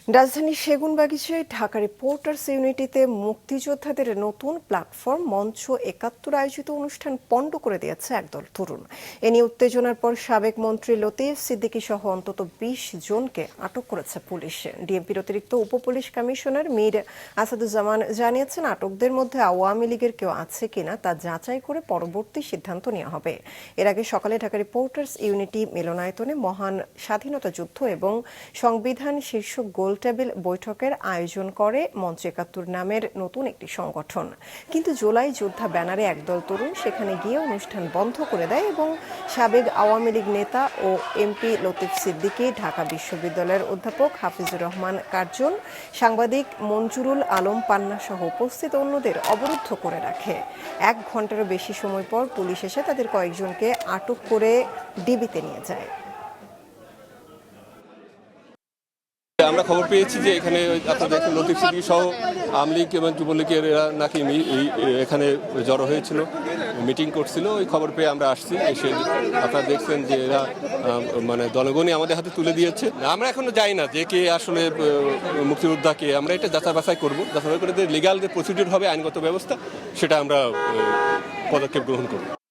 রাজধানীর সেগুনবাগিচায় ঢাকা রিপোর্টার্স ইউনিটিতে মুক্তিযোদ্ধাদের নতুন প্ল্যাটফর্ম মঞ্চ ৭১ আয়োজিত অনুষ্ঠান পণ্ড করে দিয়েছে একদল তরুণ। এ নিয়ে উত্তেজনার পর সাবেক মন্ত্রী লতিফ সিদ্দিকী সহ অন্তত ২০ জনকে আটক করেছে পুলিশ। ডিএমপির অতিরিক্ত উপপুলিশ কমিশনার মীর আসাদুজ্জামান জানিয়েছেন, আটকদের মধ্যে আওয়ামী লীগের কেউ আছে কিনা তা যাচাই করে পরবর্তী সিদ্ধান্ত নেওয়া হবে। এর আগে সকালে ঢাকা রিপোর্টার্স ইউনিটি মিলনায়তনে মহান স্বাধীনতা যুদ্ধ এবং সংবিধান শীর্ষক গোলটেবিল বৈঠকের আয়োজন করে মঞ্চ ৭১ নামের নতুন একটি সংগঠন। কিন্তু জুলাই যোদ্ধা ব্যানারে একদল তরুণ সেখানে গিয়ে অনুষ্ঠান বন্ধ করে দেয় এবং সাবেক আওয়ামী লীগ নেতা ও এমপি লতিফ সিদ্দিকী, ঢাকা বিশ্ববিদ্যালয়ের অধ্যাপক হাফিজুর রহমান কার্জন, সাংবাদিক মঞ্জুরুল আলম পান্না সহ উপস্থিত অন্যদের অবরুদ্ধ করে রাখে। ১ ঘণ্টারও বেশি সময় পর পুলিশ এসে তাদের কয়েকজনকে আটক করে ডিবিতে নিয়ে যায়। আমরা খবর পেয়েছি যে এখানে আপনাদের লতিফ সিদ্দিকী সহ আওয়ামী লীগ এবং যুবলীগের এরা নাকি এখানে জড়ো হয়েছিল, মিটিং করছিল। ওই খবর পেয়ে আমরা আসছি, এসে আপনারা দেখছেন যে এরা মানে দলগণই আমাদের হাতে তুলে দিয়েছে। আমরা এখনো যাই না যে কে আসলে মুক্তিযোদ্ধা কে, আমরা এটা যাচাই বাছাই করবো, যাচাই করে লিগ্যাল যে প্রসিডিউর হবে, আইনগত ব্যবস্থা, সেটা আমরা পদক্ষেপ গ্রহণ করব।